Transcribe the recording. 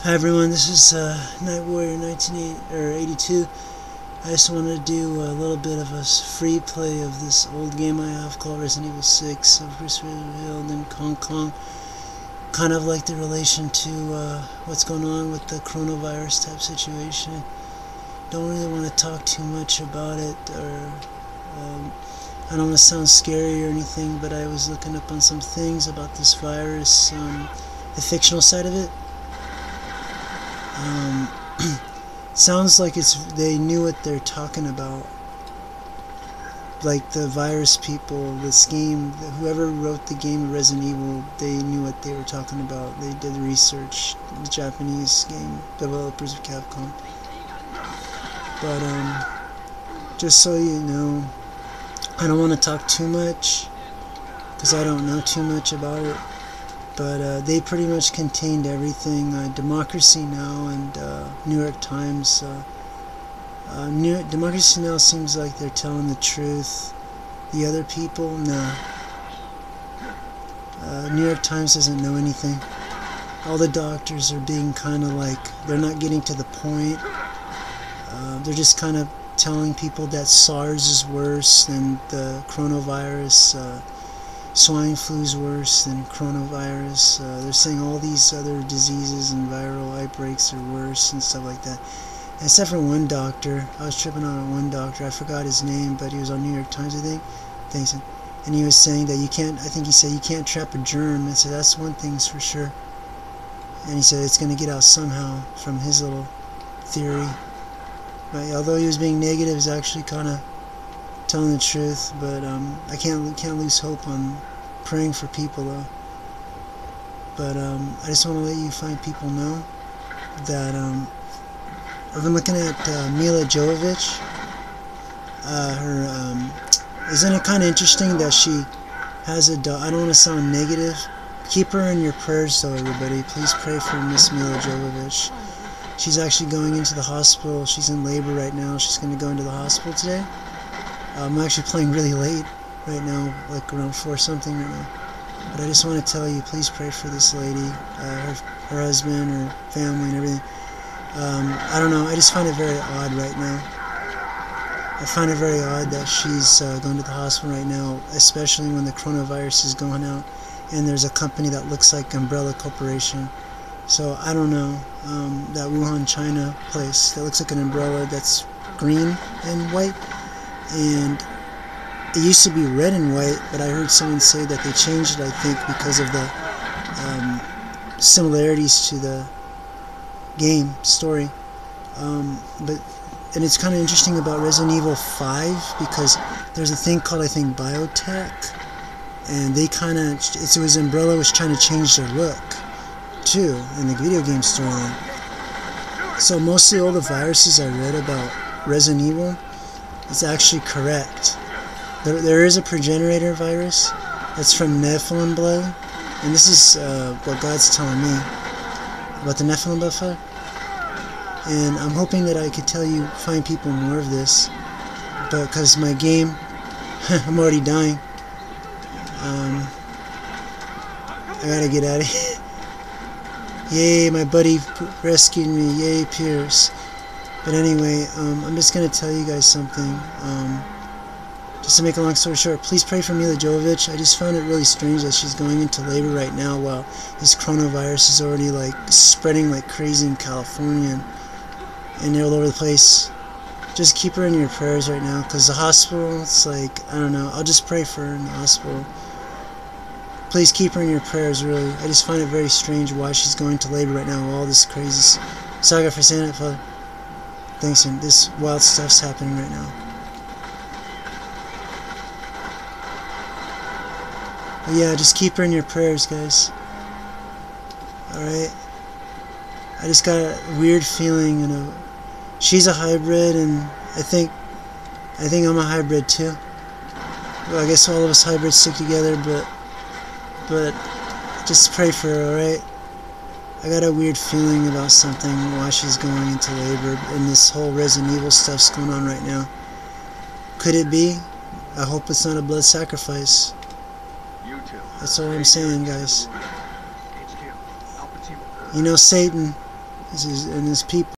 Hi everyone, this is Night Warrior 1982. I just wanted to do a little bit of a free play of this old game I have called Resident Evil 6 of Chris Revealed in Hong Kong. Kind of like the relation to what's going on with the coronavirus type situation. Don't really want to talk too much about it, or I don't want to sound scary or anything, but I was looking up on some things about this virus, the fictional side of it. Sounds like they knew what they're talking about. Like the virus people, this game, whoever wrote the game of Resident Evil, they knew what they were talking about. They did research, the Japanese game developers of Capcom. But just so you know, I don't want to talk too much because I don't know too much about it. But they pretty much contained everything. Democracy Now! And New York Times. Democracy Now! Seems like they're telling the truth. The other people, nah. New York Times doesn't know anything. All the doctors are being kind of like, they're not getting to the point. They're just kind of telling people that SARS is worse than the coronavirus. Swine flu's worse than coronavirus. They're saying all these other diseases and viral outbreaks are worse and stuff like that. And except for one doctor. I was tripping on one doctor. I forgot his name, but he was on New York Times, I think. Thanks. And he was saying that you can't, I think he said you can't trap a germ. And so that's one thing's for sure. And he said it's going to get out somehow from his little theory. But although he was being negative, he's actually kind of telling the truth. But I can't lose hope on praying for people though. But I just want to let you fine people know that I've been looking at Mila Jovovich. Isn't it kind of interesting that she has a dog? I don't want to sound negative. Keep her in your prayers though, everybody. Please pray for Miss Mila Jovovich. She's actually going into the hospital. She's in labor right now. She's going to go into the hospital today. I'm actually playing really late right now, like around 4 something right now. But I just want to tell you, please pray for this lady, her husband, her family, and everything. I don't know, I just find it very odd right now. I find it very odd that she's going to the hospital right now, especially when the coronavirus is going out, and there's a company that looks like Umbrella Corporation. So I don't know, that Wuhan, China place that looks like an umbrella that's green and white. And it used to be red and white, but I heard someone say that they changed it, I think, because of the similarities to the game story. And it's kind of interesting about Resident Evil 5 because there's a thing called, I think, biotech, and they kind of, it was Umbrella was trying to change their look too in the video game storyline. So mostly all the viruses I read about Resident Evil, it's actually correct. There is a progenitor virus that's from Nephilim blood, and this is what God's telling me about the Nephilim blood. And I'm hoping that I could find people more of this, but because my game, I'm already dying. I gotta get out of here. Yay, my buddy rescued me. Yay, Pierce. But anyway, I'm just going to tell you guys something. Just to make a long story short, please pray for Mila Jovovich. I just found it really strange that she's going into labor right now while this coronavirus is already like spreading like crazy in California and all over the place. Just keep her in your prayers right now, because the hospital, it's like, I don't know, I'll just pray for her in the hospital. Please keep her in your prayers, really. I just find it very strange why she's going to labor right now with all this crazy saga for saying that, Father. Thanks, and this wild stuff's happening right now. But yeah, just keep her in your prayers, guys. Alright? I just got a weird feeling, she's a hybrid, and I think I'm a hybrid too. Well, I guess all of us hybrids stick together, but just pray for her, alright? I got a weird feeling about something, why she's going into labor, and this whole Resident Evil stuff's going on right now. Could it be? I hope it's not a blood sacrifice. That's all I'm saying, guys. You know, Satan, and his people.